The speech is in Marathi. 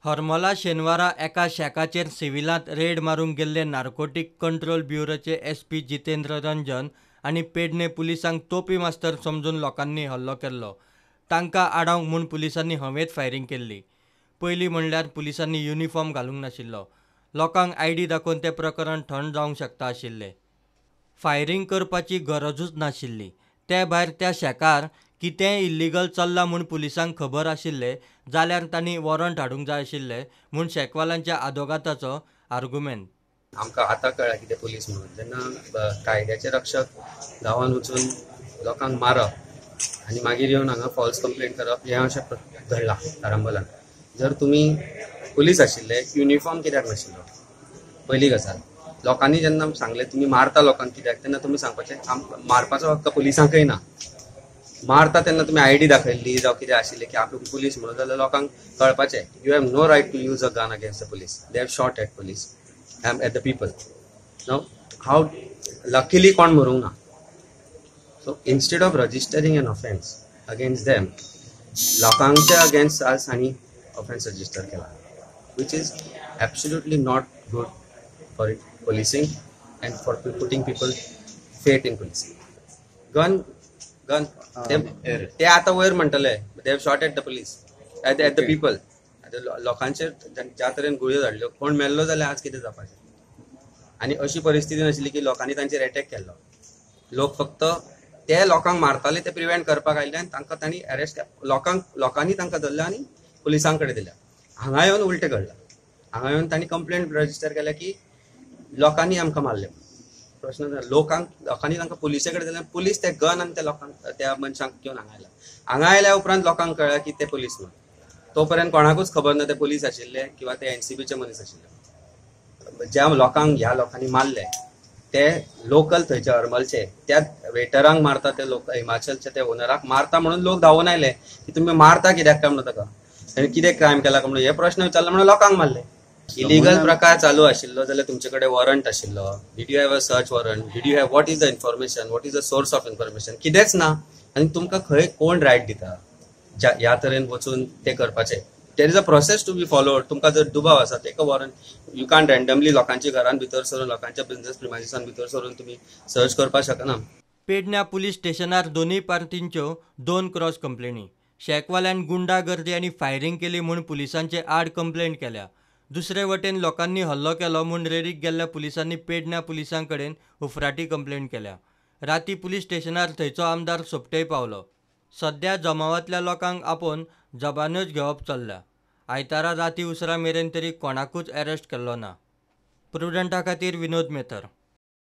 हरमला शेनवारा एका शेकाचेर सिव्हिलांत रेड मारूंक गेल्ले नार्कोटीक कंट्रोल ब्युरोचे एसपी जितेंद्र रंजन आनी पेडणे पुलिसांक तोपी मास्तर समजून लोकांनी हल्लो केल्लो। तांकां आडावंक म्हूण पुलिसांनी हवेंत फायरिंग केल्ली। पयलीं म्हणल्यार पुलिसांनी युनिफॉर्म घालूंक नाशिल्लो। लोकांक आयडी दाखोवन तें प्रकरण थंड जावंक शकता आशिल्लें। फायरिंग करपाची गरजूच नाशिल्ली। ते भायर त्या शेकार कितेंय इल्लीगल चल्लां म्हूण पुलिसांक खबर आशिल्लें जाल्यार तांणी वॉरंट हाडूंक जाय आशिल्लें म्हूण शेकवालांच्या आदवोगादाचो आर्ग्युमेंट। आमकां आतां कळ्ळां कितें पुलीस म्हणून जेन्ना कायद्याचे रक्षक गांवांत वचून लोकांक मारप आनी मागीर येवन हांगा फॉल्स कंप्लेंट करप हें अशें घडलां आरांबोलान। जर तुमी पुलीस आशिल्ले युनिफॉर्म कित्याक नाशिल्लो? पयली गजाल लोकांनी जेन्ना सांगलें तुमी मारता लोकांक कित्याक तेन्ना तुमी सांगपाचें मारपाचो हक्क पुलिसांकय ना। मारता तेन्ना तुमी आयडी दाखयल्ली जावं कितें आशिल्लें की आपूण पुलीस म्हणून जाल्यार लोकांक कळपाचें you have no right to use a gun against the police. They have shot at police at the people. Now हाव लकीली कोण मरूंक ना। So instead of registering an offence against them लोकांच्या अगेन्स्ट आज हांणी ऑफेन्स रजिस्टर केला which is absolutely not good for policing and for putting people faith in policing. Gun ते आता वयर म्हणटले they have shot at the police at the people. लोकांचेर ज्या तरेन गुळयो धाडल्यो कोण मेल्लो जाल्यार आज कितें जावपाचें आनी अशी परिस्थिती नाशिल्ली की लोकांनी तांचेर अटॅक केल्लो। लोक फक्त ते लोकांक मारताले ते प्रिवेंट करपाक आयिल्ले आनी तांकां तांणी अरेस्ट लोकांनी तांकां धरले आनी पुलिसां कडेन दिल्या। हांगा येवन उलटें घडलां। हांगा येवन तांणी कंप्लेंट रजिस्टर केल्या की लोकांनी आमकां मारले। प्रश्न लोकांनी तांकां पुलिसे कडेन दिलें। पुलीस ते गन आनी ते लोकांक त्या मनशांक घेवन हांगा आयल्या उपरांत लोकांक कळ्ळें की ते पुलीस म्हणून। तोपर्यंत कोणाकूच खबर ना ते पुलीस आशिल्ले किंवा ते एनसीबीचे मनीस आशिल्ले। ज्या लोकांक ह्या लोकांनी मारले ते लोकल थंयचे हरमलचे त्या वेटरांक मारता ते लोक हिमाचलचे ते ओनराक मारता म्हणून लोक धांवून आयले की तुमी मारता कित्याक काय म्हणून ताका ताणें कितें क्रायम केला काय म्हणून हे प्रश्न विचारले म्हणून लोकांक मारले। इलिगल प्रकार चालू आशिल्लो जाल्यार तुमचे कडेन वॉरंट आशिल्लो। Did you have a search warrant? Did you have what is the information? What is the source of information? कितेंच ना आनी तुमकां खंय कोण रायट दिता ह्या तरेन वचून ते करपाचें? There is a process to be followed. तुमकां जर दुबाव आसा take a warrant. You can't randomly लोकांच्या घरान भितर सरून लोकांच्या बिझनेस प्रिमायसिसान भितर सरून तुमी सर्च करपाक शकना। पेडण्या पुलीस स्टेशनार दोनूय पार्टींच्यो 2 क्रॉस कंप्लेनी। शेकवाल्यान गुंडागर्दी आनी फायरिंग केली म्हूण पुलिसांचे आड कंप्लेंट केल्या। दुसरे वटेन लोकांनी हल्लो केलो म्हूण रेडीक गेल्ल्या पुलिसांनी पेडण्या पुलिसां कडेन उफराटी कंप्लेंट केल्या। राती पुलीस स्टेशनार थंयचो आमदार सोपटेय पावलो। सध्या जमावांतल्या लोकांक आपोवन जबान्योच घेवप चल्ल्या। आयतारा राती उसरा मेरेन तरी कोणाकूच अरेस्ट केल्लो ना। प्रुडंटा खातीर विनोद मेथर।